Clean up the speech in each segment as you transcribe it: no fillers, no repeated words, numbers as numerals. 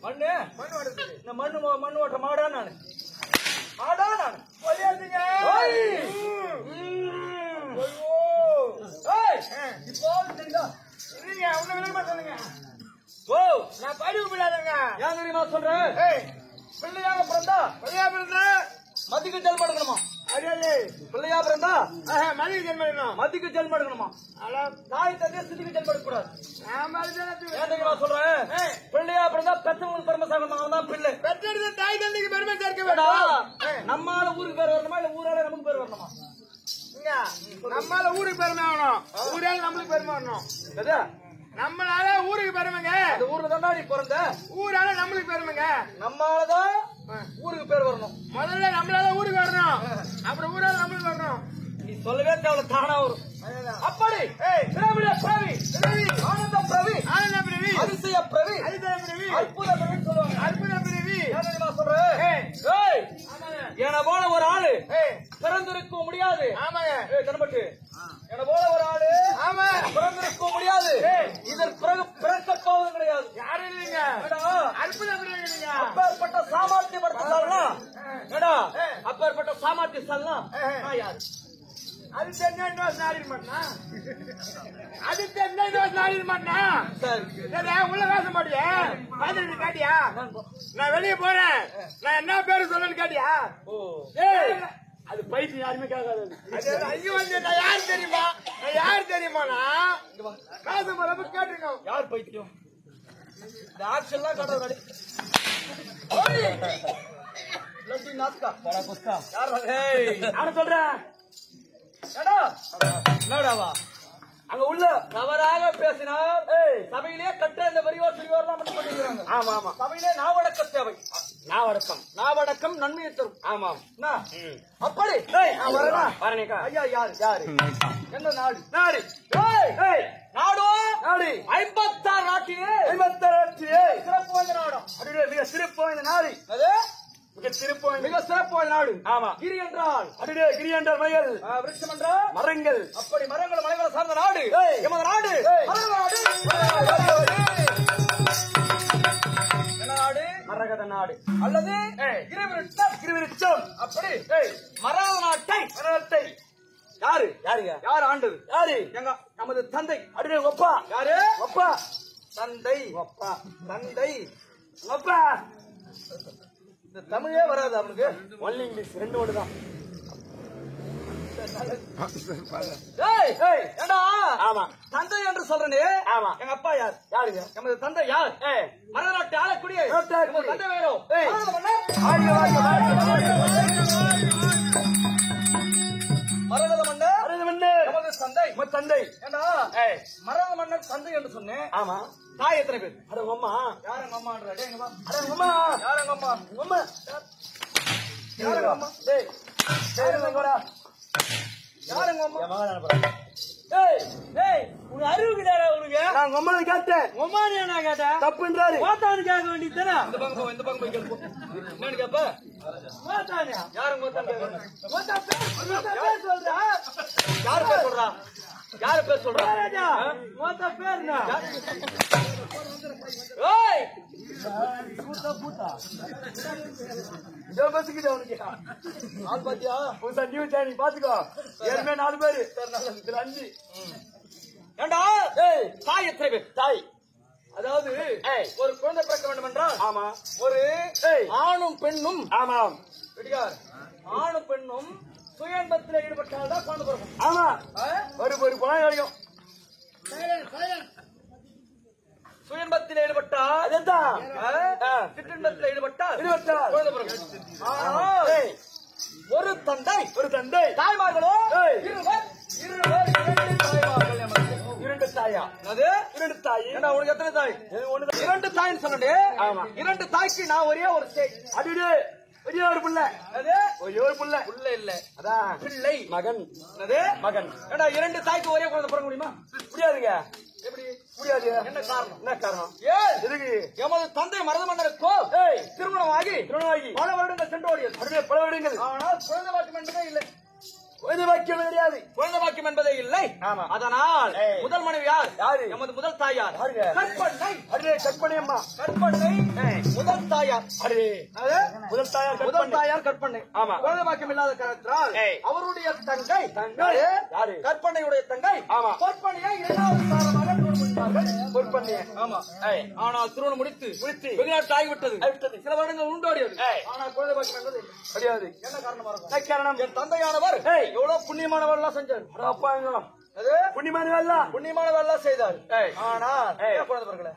மண்ணு இந்த மண்ணு ஓட்ட மாடா நானு மாடா நானு இப்போ தெரியுதா உன்ன விளக்கமா சொல்லுங்க. ஓ நான் படிவு விடாதங்க. ஏன் தெரியுமா சொல்றேன்? பிள்ளையாக பிறந்தா மதிக்கு ஜென்மம் எடுக்கணுமா? பிள்ளையா பிறந்தா மதிக்கு ஜென்மம் எடுக்கணும். மதிக்கு ஜென்மம் எடுக்கணுமா? தாய் தந்தைய சிதிக்கு ஜென்மம் எடுக்க கூடாது. ஏன் தெரியுமா சொல்றேன்? பிள்ளையா பிறந்தா பெற்றவங்களுக்கு பெருமை சேர்க்கணும். தான் பிள்ளை பெற்றது தாய் தந்தைக்கு பெருமை சேர்க்க வேண்டாம். நம்மால ஊருக்கு பேர் வரணுமா இல்ல ஊரால நமக்கு பேர் வரணுமா? நம்மளால ஊருக்கு பெருமை ஆகணும். ஊரால நம்மளுக்கு பெருமை வரணும். நம்மளால ஊருக்கு பெருமைங்க. அந்த ஊர்ல தான் நீ பிறந்த. ஊரால நம்மளுக்கு பெருமைங்க. நம்மளாலதான் ஊருக்கு பேர் வரணும். முதல்ல நம்மளால ஊருக்கு வரணும். அப்புறம் ஊரால நம்மளுக்கு வரணும். நீ சொல்லவே தேவை தானா வரும். அப்படி ஆனந்த பிரவி அதிசய பிரவி அற்புத பிரவி சொல்லுவாங்க. அற்புத பிரவி சொல்றேன். என போல ஒரு ஆளு பிறந்திருக்க முடியாது. ஆமாங்க கண்பட்டு என போல ஒரு ஆளு ஆமா பிறந்திருக்க முடியாது. இதற்கு பிறகு பிறக்க போவது கிடையாது. யாரும் இல்லைங்க. அப்பேற்பட்ட சாமர்த்தியப்படுத்தலாம். அப்பேற்பட்ட சாமர்த்தியம் யாரு? அது தெரிஞ்சா இன்னொரு நாளில் மாட்டா. அது தெரிஞ்சா இன்னொரு நாளில் மாட்டா. உள்ள பேச மாட்டியா? பாத்துட்டு காட்டியா? நான் வெளியே போறேன். நான் என்ன பேரு சொல்லு காட்டியா? அது பைத்து யாருமே கேட்காது. ஐயோ நான் யாரு தெரியுமா? நான் யாரு தெரியுமாண்ணா? பேச போறப்ப கேட்டுருக்கோம். யார் பைத்தியம்? இந்த ஆக்ஷன்லாம் காட்டுறது சொல்றேன். அங்க உள்ள தவறாக பேசினார். சபையிலே கட்ட இந்த வரியோர் சிறியோர்லாம் பண்ணிக்கிறாங்க. ஆமா ஆமா சபையிலே நாவடக்க தேவை. நாவடக்கம் நன்மையை தரும். ஆமாம் அப்படி ஐயா யாரு யாரு என்ன நாடு நாடு நாடோ நாடு 56 நாட்டிலே 56 நாட்டிலே சிறப்பு வாய்ந்த நாடும். அப்படியே மிக சிறப்பு வாய்ந்த நாடு. அது மிக சிறப்பு நாடு. ஆமா கிரி என்றால் அப்படியே கிரி என்றால் மலைகள், விருட்சம் என்றால் மரங்கள். அப்படி மரங்கள் மலைகளை சார்ந்த நாடு எமது நாடு. நாடு மரகத நாடு அல்லது கிரிவிருட்சம். அப்படி மரகத நாட்டை யாரு யாருங்க யார் ஆண்டது? யாரு? எங்க நமது தந்தை. அப்படியே ஒப்பா. யாரு? ஒப்பா தந்தை. ஒப்பா தந்தை ஒப்பா. இந்த தமிழே வராது அவனுக்கு. ஒன்லி இங்கிலீஷ் ரெண்டு ஒன்று தான். ஆமா தந்தை என்று சொல்றேன். ஆமா எங்க அப்பா யார்? யாருங்க? நமது தந்தை யார்? மரநாட்டு ஆளக்கூடிய தந்தை வேணும். மரகத மன்னர் நமது தந்தை. தந்தை ஏண்டா மரகத மன்னர் தந்தை என்று சொன்னேன். ஆமா தாய் எத்தனை பேர்? அட அம்மா. யாருங்க அம்மா? அம்மா யாருங்க அம்மா? அம்மா யாருங்க அம்மா? டேய் யாருங்க போறா? யாருங்க அம்மா? ஏய் ஏய் உனக்கு அறிவு கிடையாது உனக்கு? நான் அம்மா கேட்டேன். அம்மா நான் கேட்டேன். தப்புன்றாரு. ஓத்தானு கேட்க வேண்டியது தானே. இந்த பக்கம் போய் கேட்போம். என்னன்னு கேப்ப? ஓத்தானு யாருங்க? ஓத்தா பேர் சொல்றா. யார் பேர் சொல்றா? யாரு பேர் சொல்றா? ராஜா ஓத்தா பேர்னா. ஏய் பூத்தா பூத்தா ஜோபஸ்க்கு அவனுக்கு ஆள் பாத்தியா? புதுசா நியூ சேனல் பாத்துக்கோ. ஏற்கனவே 4 பேரு. இதுல 5. ஏண்டா தாய் எத்தனை பேர்? தாய் அதாவது ஒரு குழந்தை பிறக்க வேண்டும் என்றால் ஆமா ஒரு ஆணும் பெண்ணும். ஆமாம் ஆணும் பெண்ணும் சுயன்பத்தில் ஈடுபட்டால் தான் குழந்தை பிறக்கும். ஆமா ஒரு குழந்தை வரைக்கும் சுயன்பத்தில் ஈடுபட்டால் சிற்றின்பத்தில் ஈடுபட்டால் குழந்தை பிறக்கும். ஒரு தந்தை தாய்மார்களோ இரண்டு தாயா? அது 2 தாய். உனக்கு எத்தனை தாய்? 2 தாய்ன்னு சொன்னே. ஆமா 2 தாய்க்கு நான் ஒரே ஒரு அடிடு ஒரே ஒரு பிள்ளை. அது ஒரே ஒரு பிள்ளை. பிள்ளை இல்ல அதான் பிள்ளை மகன். அது மகன். 2 தாய்க்கு ஒரே குழந்தை பிறக்க முடியுமா? முடியாதுங்க. எப்படி முடியாது? என்ன காரணம்? என்ன காரணம்? எதுக்கு? எமது தந்தை மரத மன்னருக்கோ திருமணமாகி பல வருடங்கள் சென்று ஓடியது. பல வருடங்கள். ஆனால் குழந்தை பாக்கியம் என்பதே இல்லை. குழந்தை பாக்கியம் கிடையாது. குழந்தை பாக்கியம் என்பதே இல்லை. ஆமா. அதனால் முதல் மனைவி யார்? யாரு? எமது முதல் தாயார் கற்பனை. அடே கற்பனை அம்மா. கற்பனை முதல் தாயார். அடே முதல் தாயார் முதல் கற்பனை. தாயார் கற்பனை. ஆமா. குழந்தை பாக்கியம் இல்லாத காரணத்தால் அவருடைய தங்கை யாரு? கற்பனையுடைய தங்கை ஆமா. கற்பனையை இரண்டாவது தாரமாக திருமணம் முடித்தார்கள். கற்பனை. ஆமா. ஆனால் திருமணம் முடித்து வெகு நாட்கள் ஆகிவிட்டது. சில வருடங்கள் உண்டோடியது. ஆனால் குழந்தை பாக்கியம் என்பது கிடையாது. என்ன காரணமா இருக்கும்? காரணம் என் தந்தையானவர் எவ்வளவு புண்ணியமானவர் எல்லாம் செஞ்சார். புண்ணியமானவர் எல்லாம் செய்தார். ஆனால்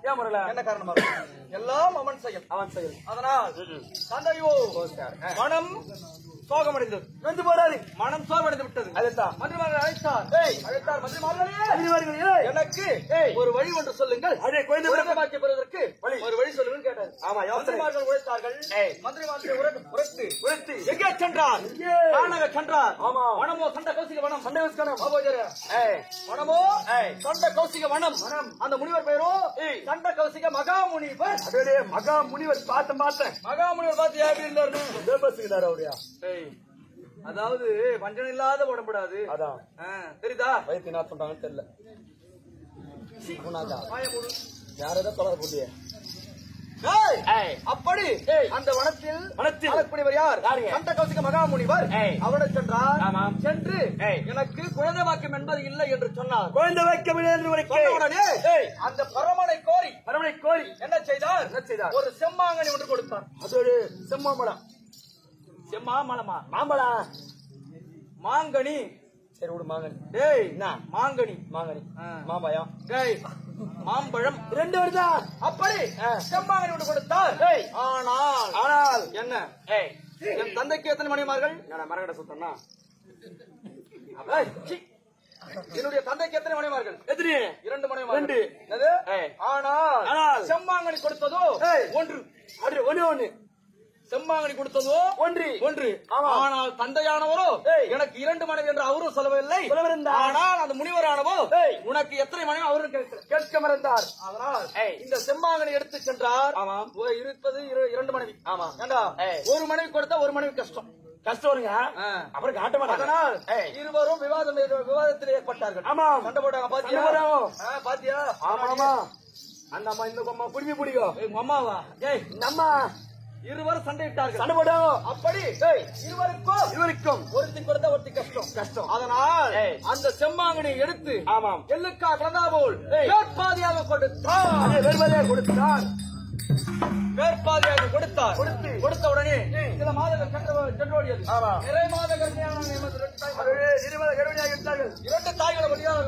ஏன் முறையில என்ன காரணமா இருக்கும்? எல்லாம் அவன் செயல். அதனால் தந்தையோ மனம் சோகமடைந்தது. நொந்து போறாரு. மனம் சோகமடைந்து விட்டது. அதுதான் மந்திரிமார்கள் அழைத்தார். மந்திரிமார்களே எனக்கு ஒரு வழி ஒன்று சொல்லுங்கள். அதே குழந்தை பாக்கியம் பெறுவதற்கு ஒரு வழி சொல்லுங்கள் கேட்டார். ஆமா. மந்திரிமார்கள் உழைத்தார்கள். மந்திரிமார்களை உரைத்து எங்கே சென்றார்? கானக சென்றார். ஆமா. வனமோ சண்ட கௌசிக வனம். வனமோ சண்ட கௌசிக வனம். அந்த முனிவர் பெயரோ சண்ட கௌசிக மகாமுனிவர். மகாமுனிவர் பார்த்தேன். மகாமுனிவர் பார்த்து எப்படி இருந்தார்? அவரையா? அதாவது வஞ்சனம் இல்லாத உடம்புடாது. அதான் தெரியுதா? வயிற்று என்ன சொல்றாங்கன்னு தெரியல. யாரதான் தொடர போட்டிய அப்படி அந்த வனத்தில் யார்? சண்ட கௌசிக மகாமுனிவர் அவனை சென்றார். சென்று எனக்கு குழந்தை வாக்கியம் என்பது இல்லை என்று சொன்னார். குழந்தை வாக்கியம் உடனே அந்த பரமனை கோரி என்ன செய்தார்? ஒரு செம்மாங்கனி ஒன்று கொடுத்தார். அதோடு செம்மாம்பழம். செம்மாமலமா? மாம்பழா. மாங்கனி. சரி விடு. மாங்கனி. டேய் மாங்கனி. மாம்பழம். டேய் மாம்பழம் 2 வருதா? அப்படி செம்மாங்கனி ஒன்று கொடுத்தார். ஆனால் என்ன? என் தந்தைக்கு எத்தனை மனைவிமார்கள்? மரகட சுத்தம்னா என்னுடைய தந்தைக்கு எத்தனை மனைவிமார்கள்? எத்தனை? 2 மனைவிமார்கள். ஆனால் செம்மாங்கனி கொடுத்ததோ ஒன்று. ஒன்று. செம்மாங்கனி கொடுத்ததோ ஒன்று. ஆனால் தந்தையானவரோ எனக்கு 2 மனைவி என்று அவரும் சொல்லவில்லை. ஆனால் அந்த முனிவரானவோ உனக்கு எத்தனை மனைவி அவரும் கேட்க மறந்தார். அதனால் இந்த செம்மாங்கனி எடுத்து சென்றார். இருப்பது 2 மனைவி. ஆமா. ஏண்டா ஒரு மனைவி கொடுத்தா ஒரு மனைவி கஷ்டம் வருங்க. அப்புறம் காட்ட மாட்டாங்க. அதனால் இருவரும் விவாதத்தில் ஏற்பட்டார்கள். ஆமா. சண்டை போட்டாங்க. பாத்தியா? ஆமா. அந்த அம்மா இந்த அம்மா குடிமை பிடிக்கும். உங்க அம்மாவா? இந்த அம்மா இருவரும் சண்டையிட்டார்கள். சண்டை போட்டாங்க. அப்படி இருவருக்கும் ஒருத்தி கொடுத்தா ஒருத்தி கஷ்டம். அதனால் அந்த செம்மாங்கனி எடுத்து எள்ளுக்கா கலந்தா போல் வேட்பாதியாக கொடுத்தார். கொடுத்த உடனே சில மாதங்கள் சென்றோடியது. நிறை மாத கர்ப்பிணியாக 2 தாய்களை வழியாக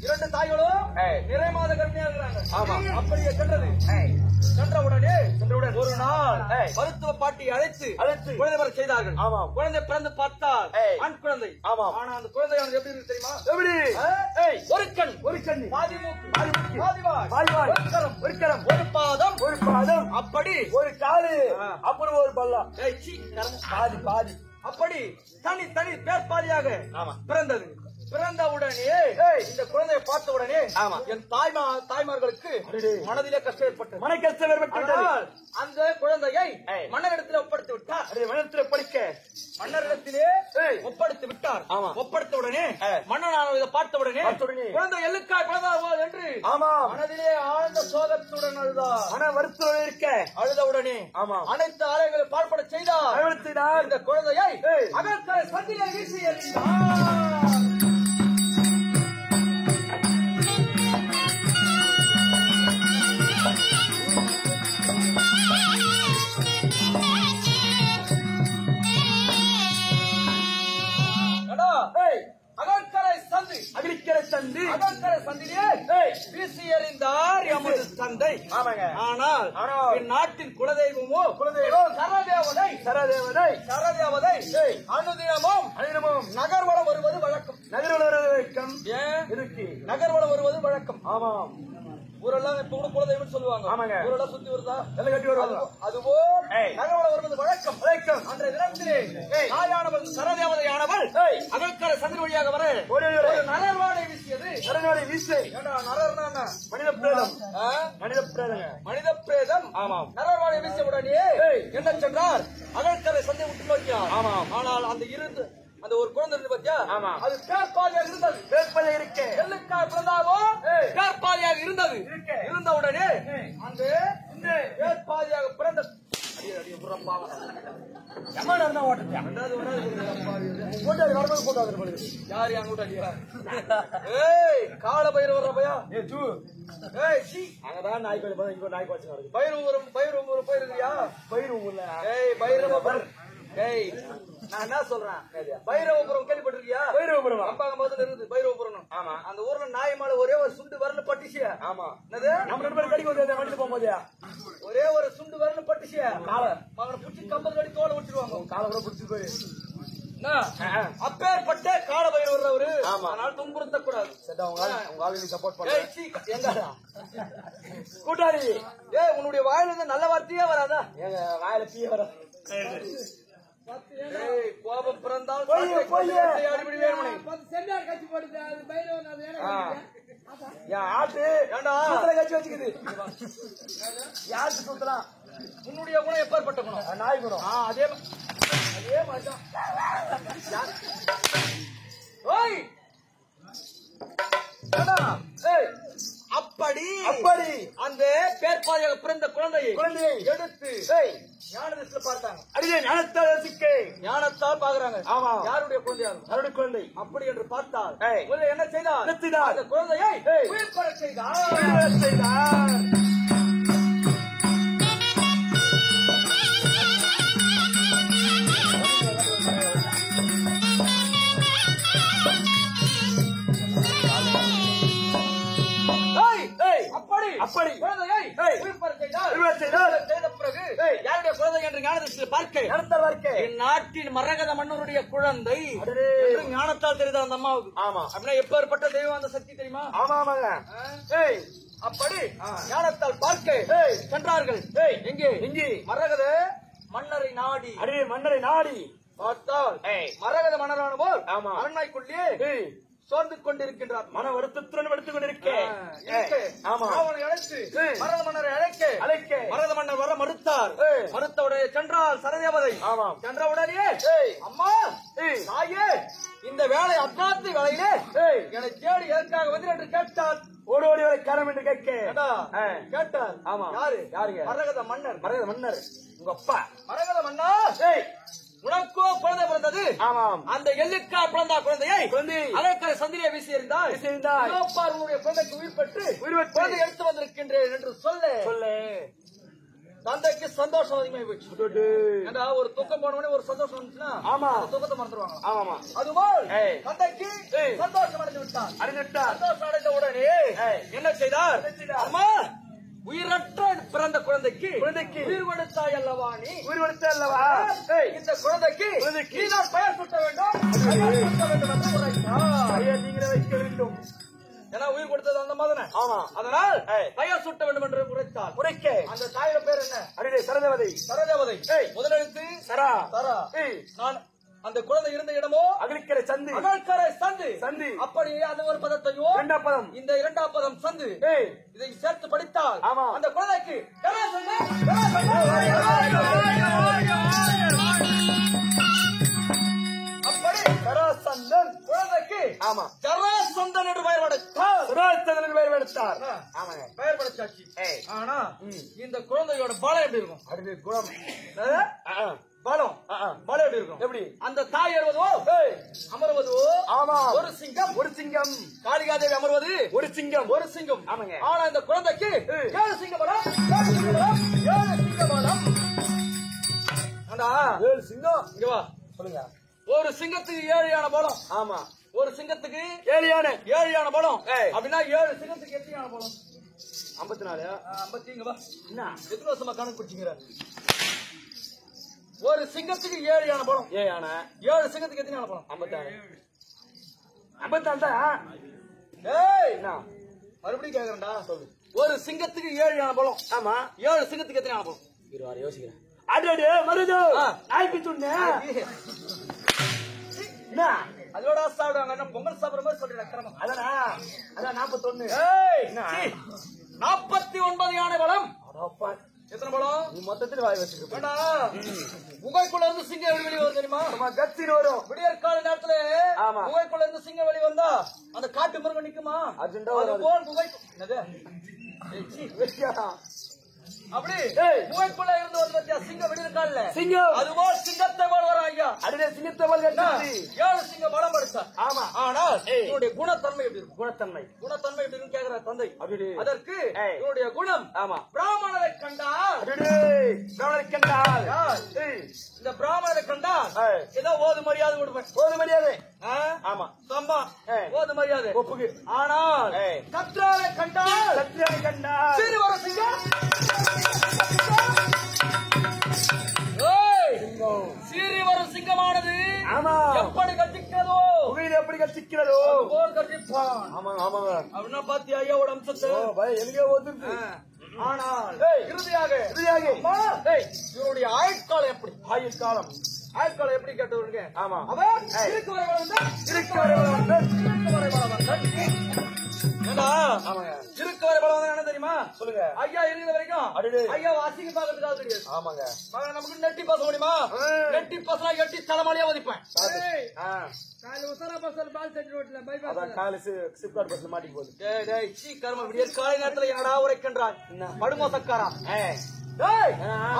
2 தாய்களும் நிறை மாத கர்ப்பிணியாக இருக்கிறாங்க. அப்படியே சென்ற உடனே ஒரு நாள் மருத்துவ பாட்டி அழைத்து குழந்தை பெற செய்தார்கள். குழந்தை பிறந்து பார்த்தால் ஆண் குழந்தை. ஆனா அந்த குழந்தையானது எப்படி இருக்கு தெரியுமா? எப்படி? ஒரு கண் பாதி மூக்கு ஒரு கரம் ஒரு பாதம் அப்படி ஒரு காலு அப்புறம் ஒரு பல்லா பாதி அப்படி தனி பேர்பாதியாக பிறந்தது. பிறந்த உடனே இந்த குழந்தையை பார்த்த உடனே என் தாய்மார்களுக்கு மனதிலே கஷ்டம் ஏற்பட்டது. மன கஷ்டம் ஏற்பட்டது. அந்த குழந்தையை மன்னரிடத்திலே ஒப்படைத்து விட்டார். மன்னரிடத்திலே ஒப்படைத்து விட்டார். ஒப்படைத்த உடனே மன்னனான இதை பார்த்த உடனே குழந்தை எள்ளுக்காய் பிறந்தா என்று மனதிலே ஆழ்ந்த சோகத்துடன் அழுதார். மன வருத்தம் இருக்க அழுத உடனே அனைத்து ஆலயங்களை பார்ப்பட செய்தார். இந்த குழந்தையை அகற்கரை சந்திலே வீசி எறிந்தார். அகற்கரை சந்திலே வீசி எறிந்தார் எமது தந்தை. ஆனால் என் நாட்டின் குலதெய்வமோ சரதேவதை அனுதினமும் நகர்வலம் வருவது வழக்கம். நகர்வலம் வருவது வழக்கம். ஆமாம். ஊரெல்லாம் இப்ப கூட குலதெய்வம் சொல்லுவாங்க. ஊரெல்லாம் சுத்தி வருதா எல்லாம் கட்டி வருவாங்க. அதுவோ நகர்வலம் வருவது வழக்கம். அன்றைய தினத்திலே தாயானவள் சரதேவதையானவள் அகற்கரை சந்திர வழியாக வர ஒரு நரர்வாடை வீசியது. நரர்னா மனித பிரேதம். ஆமாம். நரர்வாடை வீசிய உடனே என்ன சென்றார்? அகற்கரை சந்தை விட்டு நோக்கினார். ஆனால் அந்த ஒரு குழந்தை இருந்து பாத்தியா? ஆமா. அது பேர்பாதியாக இருந்தது. வேட்பதை இருக்கு. எள்ளுக்காய் பிறந்தாவோ பேர்பாதியாக இருந்தது. இருந்த உடனே அந்த பேர்பாதியாக பிறந்த யாரு அங்க அடிக்கிறா? கால பயிர் பையா அங்கதான் நாய்க்கு நாய்க்கு வச்சு நடக்குது. பயிர் போயிருக்கியா? பயிர் ஊர்ல பைரவபுரம். நான் என்ன சொல்றேன், பைரவபுரம் கேள்விப்பட்டிருக்கியா? பயிர்புரம் அம்பாங்க முதல்ல இருக்குது பைரவபுரம். ஆமா. அந்த ஊர்ல நாய் மேல ஒரே ஒரு சுண்டு வரல பட்டுச்சு. ஆமா. என்னது? நம்ம 2 பேரும் கடிக்க வந்து வண்டியில போகும்போது ஒரே ஒரு சுண்டு வரல பட்டுச்சு. மகனை புடிச்சு கம்பல் கடி தோலை விட்டுருவாங்க. காலை கூட பிடிச்சி போய் அப்பேற்பட்ட கால பைரவர் அவரு. ஆமா. அதனால துன்புறுத்த கூடாது. உங்க ஆளுக்கு சப்போர்ட் பண்ண எங்கடா கூட்டாளி உன்னுடைய வாயில இருந்து நல்ல வார்த்தையே வராதா? எங்க வாயில பீ வர கோபம் பிறந்தால் ஆட்டு ஏண்டா கட்சி வச்சுக்குது. யாருக்கு சுத்தலாம்? உன்னுடைய குணம் எப்பேற்பட்ட குணம்? நாய் குணம். அதே மாதிரிதான். அப்படி அப்படி அந்த பேர்பாதையாக பிறந்த குழந்தையை எடுத்து ஞானத்தில் பார்த்தாங்க. அடியே ஞானத்தால் ரசிக்கை. ஞானத்தால் பாக்குறாங்க. ஆமா. யாருடைய குழந்தையாக? யாருடைய குழந்தை? அப்படி என்று பார்த்தால் ஏய். முதல்ல என்ன செய்தார்? அந்த குழந்தையை உயிர் பெறச் செய்தார். அப்படி குழந்தையை உயிர் பெறச் செய்தார். செய்த பிறகு யாருடைய குழந்தை என்று ஞானத்தில் பார்க்க நாட்டின் மரகத மன்னருடைய குழந்தை என்று ஞானத்தால் தெரியுது அந்த அம்மாவுக்கு. ஆமா. அப்படின்னா எப்பேற்பட்ட தெய்வம் அந்த சக்தி தெரியுமா? ஆமா ஆமாங்க. அப்படி ஞானத்தால் பார்க்க சென்றார்கள். எங்கே? மரகத மன்னரை நாடி. அடியே மன்னரை நாடி பார்த்தால் மரகத மன்னரான போல் அரண்மனைக்குள்ளே சோர்ந்து கொண்டிருக்கின்றார். மன வருத்தத்துடன் எடுத்துக் கொண்டிருக்கேன். அவனை அழைத்து மரத மன்னரை அழைக்க மரத மன்னர் வர மறுத்தார். மறுத்தவுடனே சென்றால் சரதேவதை. சென்றவுடனே அம்மா தாயே இந்த வேலை அக்காத்து வேலையிலே என்னை தேடி எதற்காக வந்து என்று கேட்டால் ஓடி ஓடி வரை காரணம் என்று கேட்டார். ஆமா. யாருங்க? மரகத மன்னர். உங்க அப்பா மரகத மன்னா உனக்கோ குழந்தை பிறந்தது. ஆமாம். அந்த எள்ளுக்கா பிறந்தா குழந்தையை அதற்கான சந்திரியை வீசி இருந்தால் குழந்தைக்கு உயிர் பெற்று குழந்தை எடுத்து வந்திருக்கின்றேன் என்று சொல்லு. தந்தைக்கு சந்தோஷம் அதிகமாக போச்சு. ஏன்னா ஒரு துக்கம் போனவனே ஒரு சந்தோஷம் வந்துச்சுன்னா துக்கத்தை மறந்துடுவாங்க. ஆமா. அதுபோல் தந்தைக்கு சந்தோஷம் அடைந்து விட்டார். சந்தோஷம் அடைந்த உடனே என்ன செய்தார்? அம்மா உயிரற்ற பிறந்த குழந்தைக்கு உயிர் கொடுத்தாய் அல்லவா? நீ உயிர் கொடுத்த அல்லவா? இந்த குழந்தைக்கு நீதான் பெயர் சுட்ட வேண்டும் என்று உரைத்தார். நீங்களே வைக்க வேண்டும். ஏன்னா உயிர் கொடுத்தது அந்த மாதிரி. ஆமா. அதனால் பெயர் சுட்ட வேண்டும் என்று உரைக்க அந்த தாயோட பேர் என்ன? அடியே சரதேவதை. முதலெழுத்து சரா. நான் அந்த குழந்தை இருந்த இடமோ அகலிக்கரை சந்து. அப்படி அந்த ஒரு பதத்தையும் 2ஆம் பதம் இந்த 2ஆம் பதம் சந்து இதை சேர்த்து படித்தால் அந்த குழந்தைக்கு அப்படி சராசந்தன் குழந்தைக்கு ஜராசந்தன் என்று பெயர் எடுத்தார். பெயர் படைச்சாச்சு. ஆனா இந்த குழந்தையோட பலம் எப்படி இருக்கும்? அடுத்து குணம் பலம் எப்படி இருக்கும்? எப்படி? அந்த தாய் அமர்வதோ ஒரு சிங்கம் காளிகாதேவி அமர்வது ஒரு சிங்கம். ஆமாங்க. ஆனா இந்த குழந்தைக்கு 7 சிங்க பலம். 7 சிங்க பலம். 7 சிங்கம். இங்க வா சொல்லுங்க. ஒரு சிங்கத்துக்கு 7 யானை பலம். ஆமா. ஒரு சிங்கத்துக்கு 7 யானை பலம். அப்படின்னா 7 சிங்கத்துக்கு எத்தனை யானை பலம்? 54. 50. இங்க வா. என்ன எத்தனை வருஷமா கணக்கு பிடிச்சிங்கிற? ஒரு சிங்கத்துக்கு 7 யானை பலம். 7 சிங்கத்துக்கு எத்தனை யானை பலம்? 54 தான். மறுபடியும் கேக்குறேன்டா. சொல்லு. ஒரு சிங்கத்துக்கு 7 யானை பலம். ஆமா. 7 சிங்கத்துக்கு எத்தனை யானை பலம்? 20 யோசிக்கிறேன். அடடே மருது நாய்க்கு சொன்னேன். அதோட சாப்பிடுவாங்க. பொங்கல் சாப்பிடுற மாதிரி சொல்றேன். அதான் 41. 49 யானை பலம். எத்தனை பழம்? நீ மொத்தத்துல வாய் வச்சுக்க. வேண்டாம். குகைக்குள்ள இருந்து சிங்கம் எப்படி வெளியே வரும் தெரியுமா? கத்தின்னு வரும். விடியற் கால நேரத்துல ஆமா. குகைக்குள்ள இருந்து சிங்கம் வெளியே வந்தா அந்த காட்டு மிருகம் நிக்குமா? அர்ஜென்டா வரும். போல் குகை என்னது? அப்படி குகைக்குள்ள இருந்து வந்து பத்தியா சிங்கம் விடியற் கால சிங்கம் அதுபோல் சிங்கத்தை போல் வரும் ஐயா. அடே சிங்கத்தை போல் கட்டி 7 சிங்கம் பலம் படுத்தா. ஆமா. ஆனால் இவருடைய குணத்தன்மை எப்படி இருக்கும்? குணத்தன்மை எப்படி இருக்குன்னு கேக்குற தந்தை. அப்படி அதற்கு இவருடைய குணம் ஆமா. பிராமணரை கண்டால் பிராமணரை கண்டால் இந்த பிராமணரை கண்டால் ஏதோ ஓது மரியாதை கொடுப்பேன். ஓது மரியாதை. ஆமா. தம்பா ஓது மரியாதை ஒப்புக்கு. ஆனால் கற்றாரை கண்டால் சத்தியாரை கண்டால் சரி வர சிங்கம் சீறி வரும் சிங்கமானது ஆமா எப்படி கட்டிக்கிறதோ புகையில எப்படி கட்டிக்கிறதோ போர் கட்டிப்பான். ஆமாங்க ஆமாங்க. அப்படின்னா பாத்தி ஐயாவோட அம்சத்தை எங்கே ஓதுருக்கு. ஆனால் இறுதியாக இவருடைய ஆயுட்காலம் எப்படி? ஆயுட்காலம் எப்படி கேட்டவருங்க? ஆமா. அவன் இருக்கு வரை வளர்ந்தான். இருக்கு வரை வளர்ந்தான். இருக்கு வரை வளர்ந்தான் என்ன தெரியுமா? சொல்லுங்க. ஐயா இருக்கிற வரைக்கும் ஐயா அசிங்க பாக்கிறதுக்காக கிடையாது. ஆமாங்க. நமக்கு நெட்டி பேச முடியுமா? நெட்டி பேசலாம் எட்டி தலைமாலியா ஒதிப்பேன். காலை நேரத்தில் என்னடா உரைக்கின்றான் படுமோசக்காரா?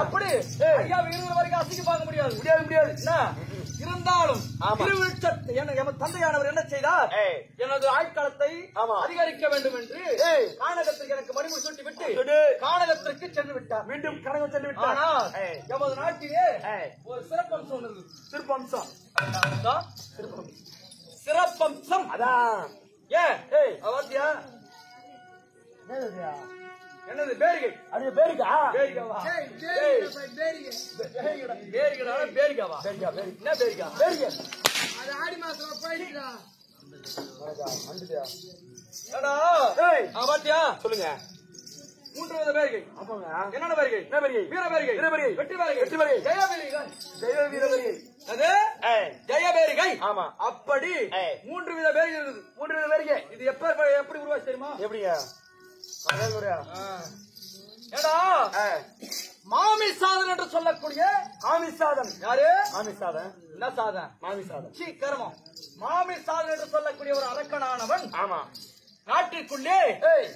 அப்படி ஐயா வீரர்கள் வரைக்கும் அசிங்க பார்க்க முடியாது. இருந்தாலும் தந்தையானவர் என்ன செய்தார்? எனது ஆட்காலத்தை அதிகரிக்க வேண்டும் என்று கானகத்திற்கு எனக்கு மணிமுடி சுட்டி விட்டு கானகத்திற்கு சென்று விட்டார். மீண்டும் கனகம் சென்று விட்டார். ஆனால் எமது நாட்டிலே ஒரு சிறப்பம்சம் ஒன்று. சிறப்பம்சம் சிறப்பம்சம் அதான் அவத்தியா என்னது? பேரிகை. அது பேரிகா? பேரிகாவா? பேரிகா பேரிகாவா? என்ன பேரிகா? பேரிகை அது ஆடி மாசம் போயிடுடா. அவத்தியா சொல்லுங்க. 3 வித பேரிகை. என்னென்ன பேரிகை? என்ன பேரிகை? வீர பேரிகை, வீர பேரிகை, வெற்றி பேரிகை, வெற்றி பேரிகை, ஜெய பேரிகை, ஜெய வீர பேரிகை. அது ஜெய பேரிகை. ஆமா. அப்படி 3 வித பேரிகை இருக்குது. 3 வித பேரிகை. இது எப்படி உருவாச்சு தெரியுமா? எப்படியா? மாமி சாதன் என்று சொல்லக்கூடிய மாமி சாதன் யாரு? மாமி சாதன். என்ன சாதன்? மாமி சாதன். சீ கர்மம். மாமி சாதன் என்று சொல்லக்கூடிய ஒரு அரக்கனானவன் ஆமா நாட்டிற்குள்ளே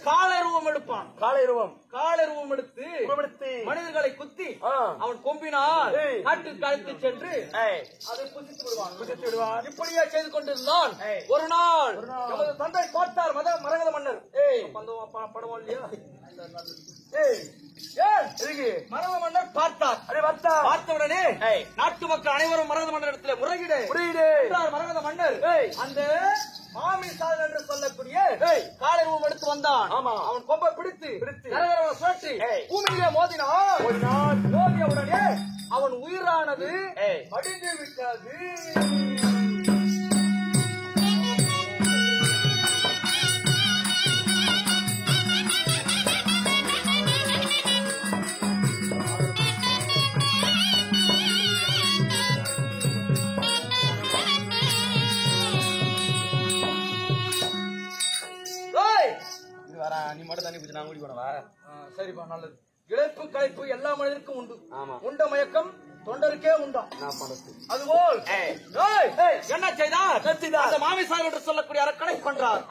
காலருவம் எடுப்பான். காலருவம் எடுத்து மனிதர்களை குத்தி அவன் கொம்பினால் நாட்டுக்கு அழைத்து சென்று அதை புசித்து விடுவான். இப்படியே செய்து கொண்டிருந்தான். ஒரு நாள் நமது தந்தை பார்த்தார் மரகத மன்னர். படம் இல்லையா? மரகத மன்னர் பார்த்தார். பார்த்தவுடனே நாட்டு மக்கள் அனைவரும் மரகத மன்னர் இடத்துல முறையீடு மரகத மன்னர் அந்த மாமி சாதன் என்று சொல்லக்கூடிய காலை ரூபம் எடுத்து வந்தான். அவன் கொம்பை பிடித்து சுழற்றி பூமியிலே மோதினான். மோதியவுடனே அவன் உயிரானது மடிந்து விட்டது. நீ மட்டும் தண்ணி குடிச்சு நான் குடி போனவா? சரிப்பா நல்லது. இழைப்பு களைப்பு எல்லா மனிதருக்கும் உண்டு. உண்ட மயக்கம் தொண்டருக்கே உண்டா? அதுபோல் என்ன செய்தார்? அந்த மாமிசார் என்று சொல்லக்கூடிய அரக்கனை கொன்றார்.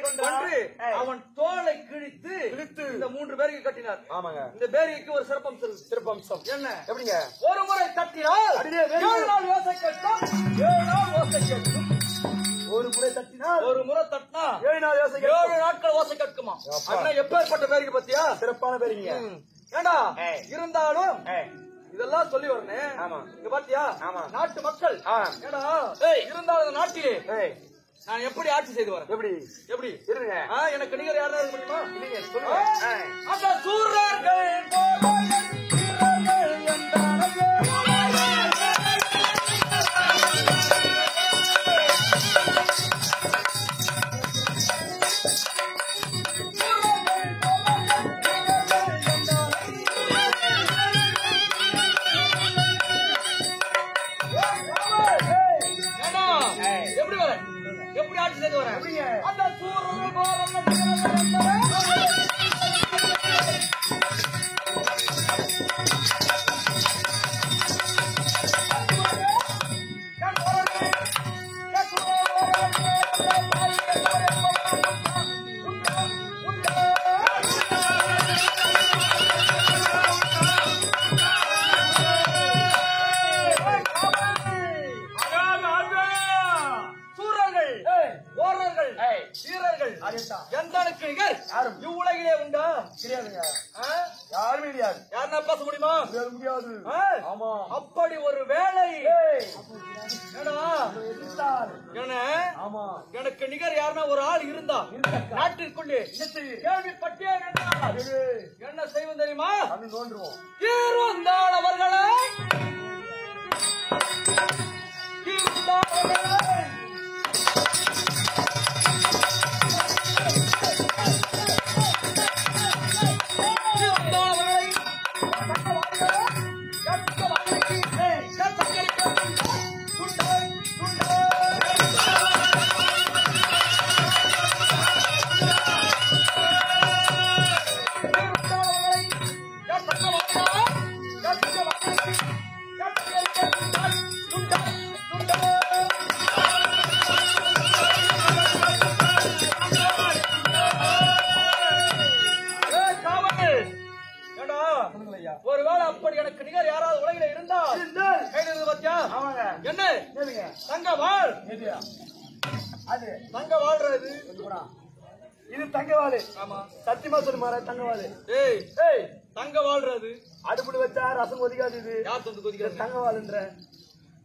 கொன்று அவன் தோலை கிழித்து இந்த 3 பேருக்கு கட்டினார். இந்த பேரிக்கு ஒரு சிறப்பம்சம் என்ன? எப்படிங்க? ஒரு முறை தட்டினால் 7 நாள் யோசை கேட்கும். 7 நாள் ஓசை கேட்கும். ஒரு முறை தட்டினால் 7 நாள் யோசை 7 நாட்கள் ஓசை கேட்குமா? எப்பேற்பட்ட பேருக்கு பத்தியா? சிறப்பான பேருங்க. ஏண்டா இருந்தாலும் இதெல்லாம் சொல்லி வரணும். இங்க பாத்தியா நாட்டு மக்கள் ஏடா இருந்தாலும் நாட்டிலே நான் எப்படி ஆட்சி செய்து வரேன்? எப்படி இருங்க. எனக்கு நிகர் யாரா இருக்க முடியுமா? இல்லைங்க சொல்லுங்க. அந்த சூரர்கள் எப்படி ஆட்சி செய்து வரேன்? அந்த சூரர்கள் பேச முடியுமா? முடியாது. ஆமா. அப்படி ஒரு வேலை எனக்கு நிகர் யாருன்னா ஒரு ஆள் இருந்தா நாட்டிற்குள்ளே கேள்விப்பட்டேன். என்ன செய்வோம் தெரியுமா? இருந்தால் அவர்களை ஒருவேளை அப்படி எனக்கு நிகர் யாராவது உலகில இருந்தா கையில் பத்தியா என்ன தங்க வாழ் அது தங்க வாழ்றது இது தங்க வாழு. ஆமா சத்தியமா சொல்லுமாற தங்க வாழு. ஏய் ஏய் தங்க வாழ்றது அடுப்புல வச்சா ரசம் கொதிக்காது. இது யார் வந்து கொதிக்காது? தங்க வாழுன்ற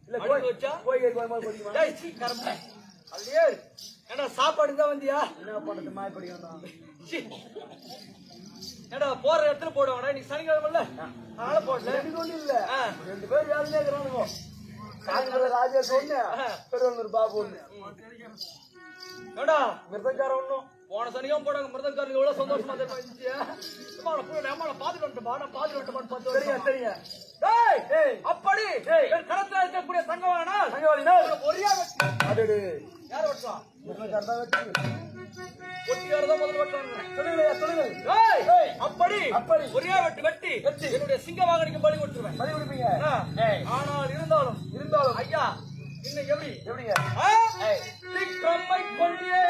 இல்ல கோயில் வச்சா கோயில் கொதிக்குமா? ஏய் சீ கரம்ப அல்லையே ஏடா சாப்பாடு தான் வந்தியா? என்ன பண்றது மாய் படிக்கணும். ஏடா போற இடத்துல போடுவாடா. நீ சனிக்கிழமை இல்ல அதனால போடல. எனக்கு ஒண்ணு இல்ல. 2 பேர் யாருமே இருக்கிறானுங்க. சாயங்கால ராஜா சொன்ன பெருவல்லூர் பாபு ஒண்ணு ஏடா மிருதக்கார ஒண்ணும் போன சனிக்கிழமை போடாங்க. மிருதக்காரங்க எவ்வளவு சந்தோஷமா இருந்துச்சு. நம்மள பாத்துட்டு வந்துட்டோம். நான் பாத்துட்டு வந்துட்டோம். சரியா சரியா. அப்படி கரத்துல இருக்கக்கூடிய தங்கவானா தங்கவாளினா ஒரே அடடு யார் வெட்டா? மிருதக்கார தான் வெட்டு. ஒட்டியாரதான் முதல்ல வெட்டுவாங்க. அப்படி அப்படி ஒரே வெட்டி என்னுடைய சிங்க வாகனிக்கு பலி கொடுத்துருவேன். பலி கொடுப்பீங்க. ஆனால் இருந்தாலும் ஐயா இன்னும் எப்படிங்க கொண்டியே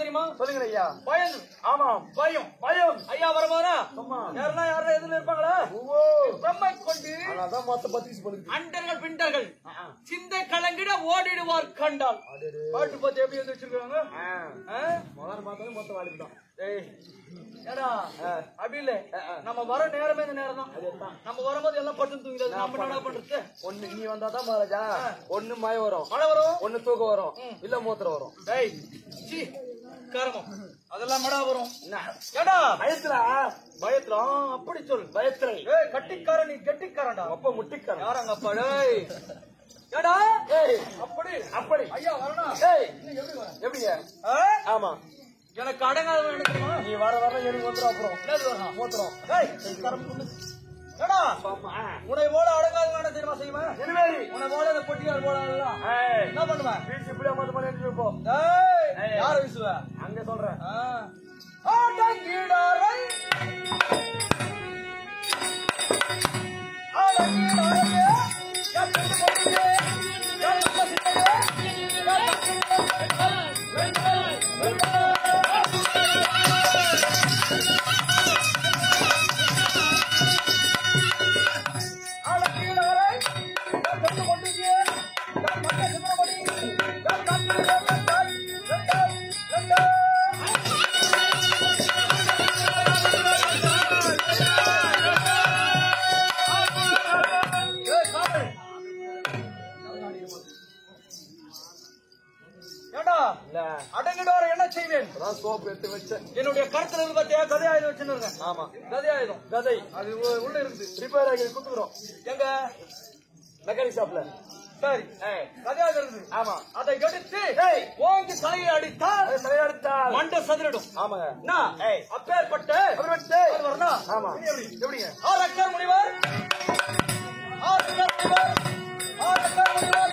தெரியுமா? சொல்லுங்க ஐயா. பயம். ஆமா பயம் பயம். ஐயா வரமாரா யாருன்னா யாரும் எதுல இருப்பாங்களா? பிரம்மை கொண்டு அதான் மொத்த 10 சொல்லுங்க. அண்டர்கள் பிண்டர்கள் சிந்தை கலங்கிட ஓடிடுவார் கண்டால். பாட்டு பார்த்து எப்படி வந்து வச்சிருக்காங்க? மலர் பார்த்தாலும் மொத்த வாடிதான். ஏடா அப்படி இல்ல நம்ம வர நேரமே இந்த நேரம் தான். நம்ம வரும்போது எல்லாம் பட்டு தூங்கிடுது. நம்ம என்ன பண்றது? ஒண்ணு நீ வந்தாதான் மகாராஜா. ஒண்ணு மழை வரும் ஒண்ணு தூக்கம் வரும் இல்ல மூத்திரம் வரும். கர்மம் அதெல்லாம் மடா வரும். ஏடா பயத்துல அப்படி சொல். பயத்துல கட்டிக்கார நீ கெட்டிக்காரன்டா. அப்ப முட்டிக்காரன் யாராங்க அப்பா? ஏடா அப்படி அப்படி ஐயா வரணும். எப்படிங்க? ஆமா எனக்கு அடங்காத நினைக்கிறோம். நீ வர எனக்கு வந்துடும். அப்புறம் மூத்திரம் ஏடா உன்னை போல அடங்காத என்ன தெரியுமா செய்வேன்? உன்னை போல இந்த பொட்டியார் போல என்ன பண்ணுவேன்? வீட்டு இப்படியா மொத்தம் இருப்போம். யார வீசுவ அங்க சொல்றேன். அடங்கிடுவார என்ன செய்வேன்? சோப்பு எடுத்து வச்சேன். என்னுடைய கருத்துல இருந்து பார்த்தியா கதை ஆயுதம் வச்சுருங்க. ஆமா கதை ஆயுதம் கதை அது உள்ள இருக்குது. ரிப்பேர் ஆகி குடுத்துக்கிறோம். எங்க மெக்கானிக் ஷாப்ல. சரி கதை ஆயுதம் இருக்குது. ஆமா அதை எடுத்து ஓங்கி தலையை அடித்தால் மண்டை சதுரிடும். ஆமாங்க அப்பேற்பட்ட வரணும். ஆமா எப்படிங்க? ஆரக்கர் முனிவர் ஆரக்கர் முனிவர் ஆரக்கர் முனிவர்